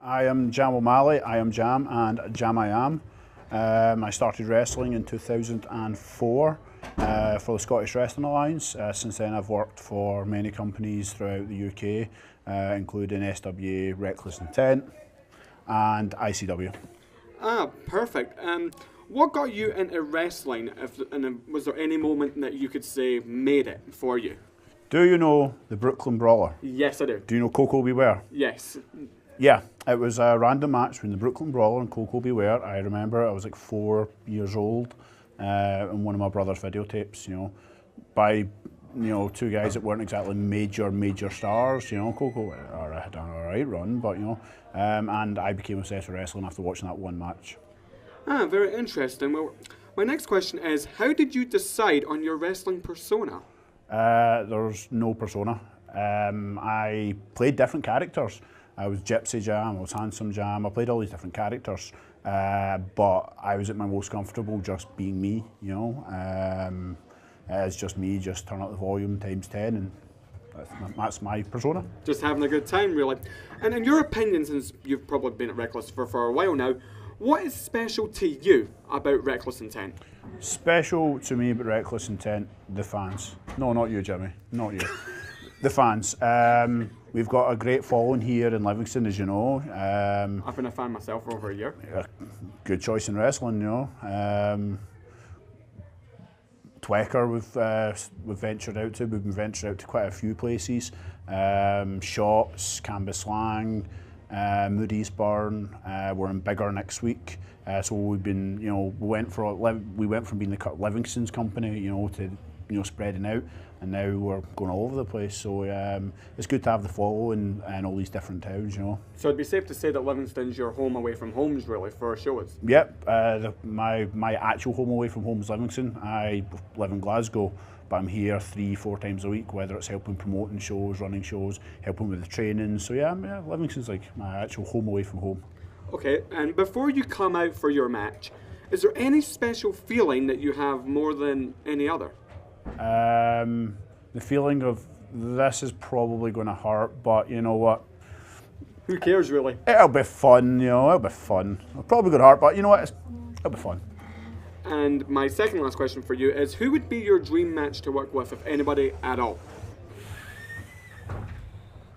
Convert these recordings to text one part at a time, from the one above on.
I am Jam O'Malley, I am Jam, and Jam I am. I started wrestling in 2004 for the Scottish Wrestling Alliance. Since then I've worked for many companies throughout the UK, including SWA, Reckless Intent, and ICW. Ah, perfect. What got you into wrestling, and was there any moment that you could say made it for you? Do you know the Brooklyn Brawler? Yes, I do. Do you know Coco Beware? Yes. Yeah, it was a random match between the Brooklyn Brawler and Coco Beware. I remember I was like 4 years old in one of my brother's videotapes, by two guys that weren't exactly major stars. Coco had an alright run, but and I became obsessed with wrestling after watching that one match. Ah, very interesting. Well, my next question is, how did you decide on your wrestling persona? There's no persona. I played different characters. I was Gypsy Jam, I was Handsome Jam, I played all these different characters, but I was at my most comfortable just being me, It's just me, just turn up the volume times 10, and that's my persona. Just having a good time, really. And in your opinion, since you've probably been at Reckless for a while now, what is special to you about Reckless Intent? Special to me about Reckless Intent, the fans. No, not you, Jimmy, not you. The fans. We've got a great following here in Livingston, as you know. I've been a fan myself for over a year. Good choice in wrestling, Twecker we've ventured out to. We've been ventured out to quite a few places. Shots, Canvas Lang, Mood Eastbourne. We're in Bigger next week. So we've been, we went from being the Livingston's company, to spreading out, and now we're going all over the place. So it's good to have the following in all these different towns, So it'd be safe to say that Livingston's your home away from homes, really, for shows? Yep. My actual home away from home is Livingston. I live in Glasgow, but I'm here 3-4 times a week, whether it's helping promoting shows, running shows, helping with the training. So yeah, Livingston's like my actual home away from home. Okay, and before you come out for your match, is there any special feeling that you have more than any other? The feeling of this is probably going to hurt, but you know what? Who cares, really? It'll be fun, it'll be fun. It'll probably going to hurt, but you know what? It'll be fun. And my second last question for you is, who would be your dream match to work with, if anybody at all?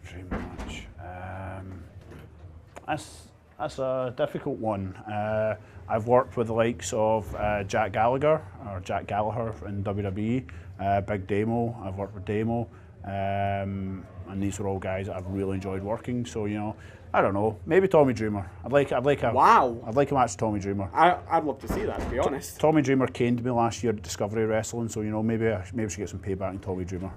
Dream match. That's a difficult one. I've worked with the likes of Jack Gallagher in WWE, Big Damo. I've worked with Damo, and these are all guys that I've really enjoyed working. So I don't know, maybe Tommy Dreamer. I'd like a match with Tommy Dreamer. I'd love to see that, to be honest. Tommy Dreamer caned me last year at Discovery Wrestling, so maybe I should get some payback in Tommy Dreamer.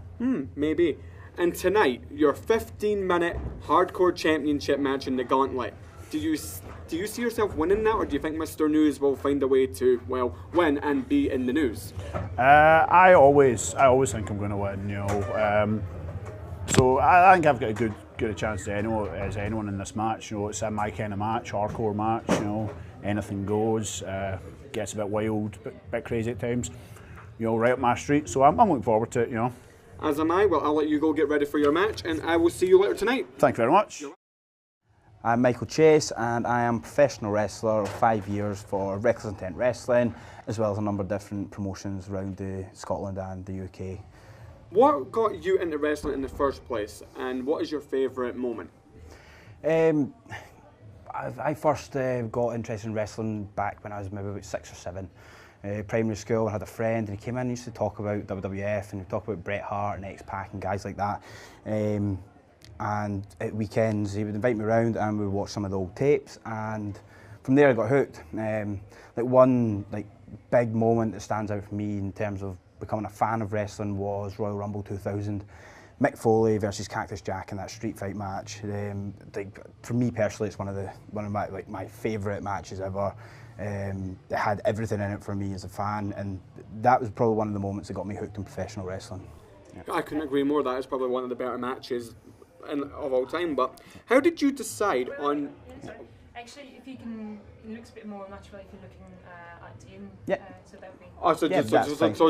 Maybe. And tonight, your 15-minute hardcore championship match in the Gauntlet. Do you see yourself winning that, or do you think Mr. News will find a way to, win and be in the news? I always think I'm going to win, So I think I've got a good chance as anyone in this match. It's my kind of match, hardcore match. Anything goes. Gets a bit wild, bit crazy at times. Right up my street. So I'm looking forward to it. As am I. Well, I'll let you go get ready for your match, and I will see you later tonight. Thank you very much. I'm Michael Chase, and I am a professional wrestler of 5 years for Reckless Intent Wrestling, as well as a number of different promotions around Scotland and the UK. What got you into wrestling in the first place, and what is your favourite moment? I first got interested in wrestling back when I was maybe about 6 or 7. Primary school, I had a friend, and he came in and used to talk about WWF, and he'd talk about Bret Hart and X-Pac and guys like that. And at weekends he would invite me around and we would watch some of the old tapes, and from there I got hooked. One big moment that stands out for me in terms of becoming a fan of wrestling was Royal Rumble 2000. Mick Foley versus Cactus Jack in that street fight match. For me personally, it's one of my favourite matches ever. It had everything in it for me as a fan, and that was probably one of the moments that got me hooked in professional wrestling. Yeah. I couldn't agree more. That is probably one of the better matches of all time. But how did you decide on? Actually, if you can, it looks a bit more natural if you're looking at Ian. Yeah. So that would be. Oh, so do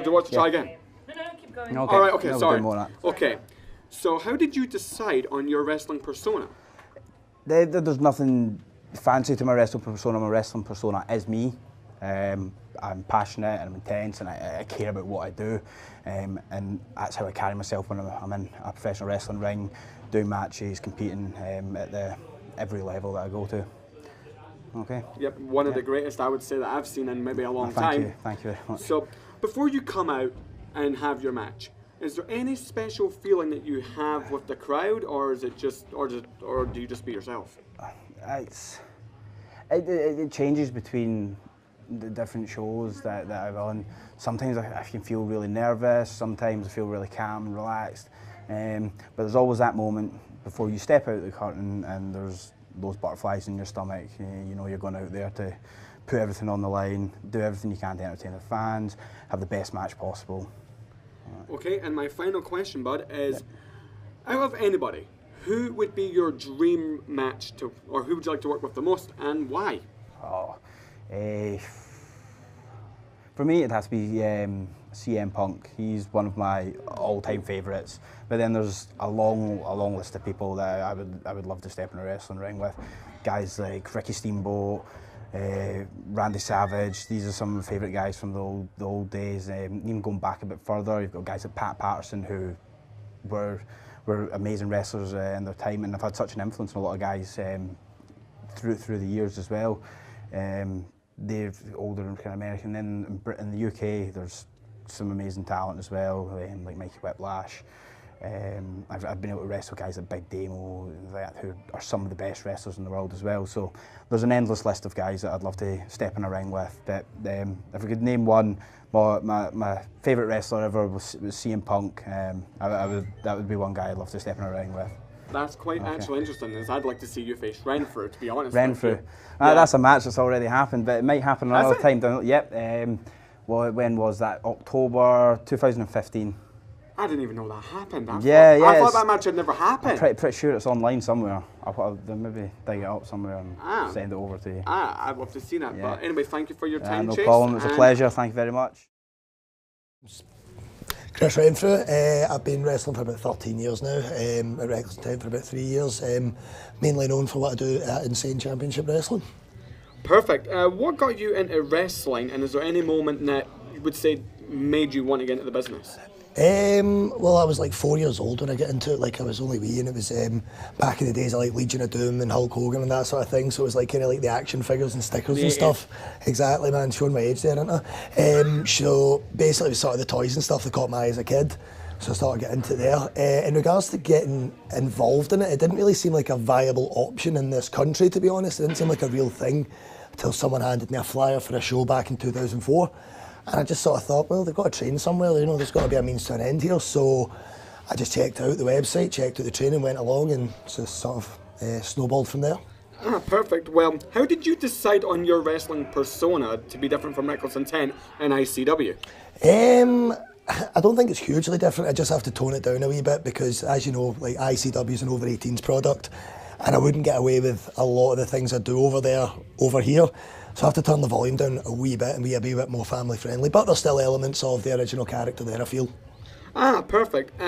you want to try again? No, keep going. Okay. All right. Okay. No, sorry. Okay. So how did you decide on your wrestling persona? There's nothing fancy to my wrestling persona. My wrestling persona is me. I'm passionate and I'm intense and I care about what I do, and that's how I carry myself when I'm in a professional wrestling ring, doing matches, competing at every level that I go to. Okay. Yep, one of the greatest I would say that I've seen in maybe a long time. Thank you very much. So before you come out and have your match, is there any special feeling that you have with the crowd, or is it just, or do you just be yourself? It changes between the different shows that I've on. Sometimes I can feel really nervous, sometimes I feel really calm and relaxed, but there's always that moment before you step out the curtain and there's those butterflies in your stomach. You know you're going out there to put everything on the line, do everything you can to entertain the fans, have the best match possible. Okay, and my final question, bud, is out of anybody, who would be your dream match to, or who would you like to work with the most and why? For me, it has to be CM Punk. He's one of my all-time favourites. But then there's a long list of people that I would love to step in a wrestling ring with. Guys like Ricky Steamboat, Randy Savage. These are some of my favourite guys from the old days. Even going back a bit further, you've got guys like Pat Patterson who were amazing wrestlers in their time, and have had such an influence on a lot of guys through the years as well. They're older and kind of American. Then in the UK, there's some amazing talent as well, like Micheal Whiplash. I've been able to wrestle guys like Big Damo, who are some of the best wrestlers in the world as well. So there's an endless list of guys that I'd love to step in a ring with. But if I could name one, my favourite wrestler ever was CM Punk. That would be one guy I'd love to step in a ring with. That's quite actually interesting, as I'd like to see you face Renfrew, to be honest. Renfrew. That's a match that's already happened, but it might happen another time. Yep. When was that? October 2015. I didn't even know that happened. I thought that match had never happened. I'm pretty sure it's online somewhere. I'll maybe dig it up somewhere and send it over to you. I'd love to see that. Yeah. But anyway, thank you for your time, no Chase. problem. It's a pleasure. Thank you very much. Chris Renfrew. I've been wrestling for about 13 years now, at Reckless Town for about 3 years, mainly known for what I do at Insane Championship Wrestling. Perfect. What got you into wrestling, and is there any moment that you would say made you want to get into the business? Well, I was like 4 years old when I got into it. Like, I was only wee, and it was back in the days of like Legion of Doom and Hulk Hogan and that sort of thing. So it was like kind of like the action figures and stickers and stuff. Exactly, man, showing my age there, aren't I? So basically it was sort of the toys and stuff that caught my eye as a kid. So I started getting into it there. In regards to getting involved in it, it didn't really seem like a viable option in this country, to be honest. It didn't seem like a real thing until someone handed me a flyer for a show back in 2004. And I just sort of thought, well, they've got to train somewhere, you know, there's got to be a means to an end here. So I just checked out the website, checked out the training, went along, and just sort of snowballed from there. Perfect. Well, how did you decide on your wrestling persona to be different from Reckless Intent and ICW? I don't think it's hugely different. I just have to tone it down a wee bit because, as you know, like ICW is an over 18s product, and I wouldn't get away with a lot of the things I do over here. So I have to turn the volume down a wee bit and be a wee bit more family friendly. But there's still elements of the original character there, I feel. Perfect.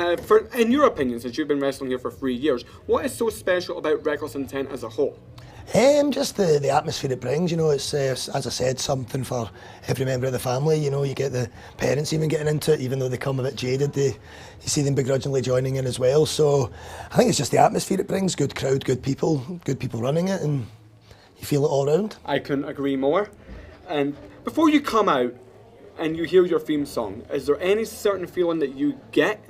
In your opinion, since you've been wrestling here for 3 years, what is so special about Reckless Intent as a whole? Just the atmosphere it brings, you know, it's, as I said, something for every member of the family. You know, you get the parents even getting into it, even though they come a bit jaded, you see them begrudgingly joining in as well. So I think it's just the atmosphere it brings, good crowd, good people running it, and you feel it all round. I couldn't agree more. And before you come out and you hear your theme song, is there any certain feeling that you get?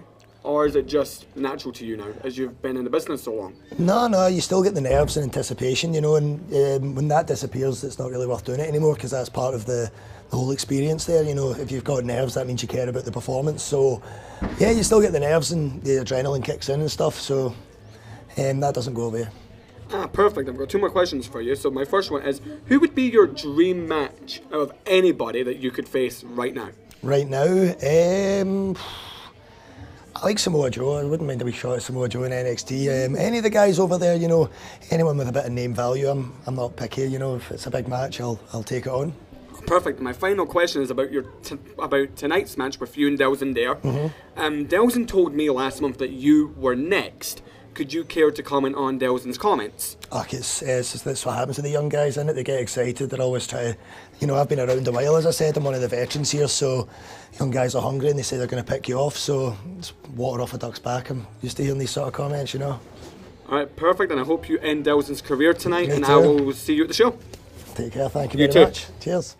Or is it just natural to you now, as you've been in the business so long? No, you still get the nerves and anticipation, you know, and when that disappears, it's not really worth doing it anymore, because that's part of the whole experience there, you know. If you've got nerves, that means you care about the performance. So, yeah, you still get the nerves and the adrenaline kicks in and stuff, so that doesn't go away. Perfect. I've got 2 more questions for you. So my first one is, who would be your dream match out of anybody that you could face right now? Right now? I like Samoa Joe. I wouldn't mind a wee shot at Samoa Joe in NXT. Any of the guys over there, you know, anyone with a bit of name value, I'm not picky, you know. If it's a big match, I'll take it on. Perfect. My final question is about about tonight's match with you and Delson there. Delson told me last month that you were next. Could you care to comment on Delzin's comments? It's just that's what happens to the young guys, isn't it? They get excited. They're always trying to, you know, I've been around a while, as I said. I'm one of the veterans here, so young guys are hungry and they say they're going to pick you off. So it's water off a duck's back. I'm used to hearing these sort of comments, you know. All right, perfect. And I hope you end Delzin's career tonight. Me and too. I will see you at the show. Take care. Thank you You very too. much. Cheers.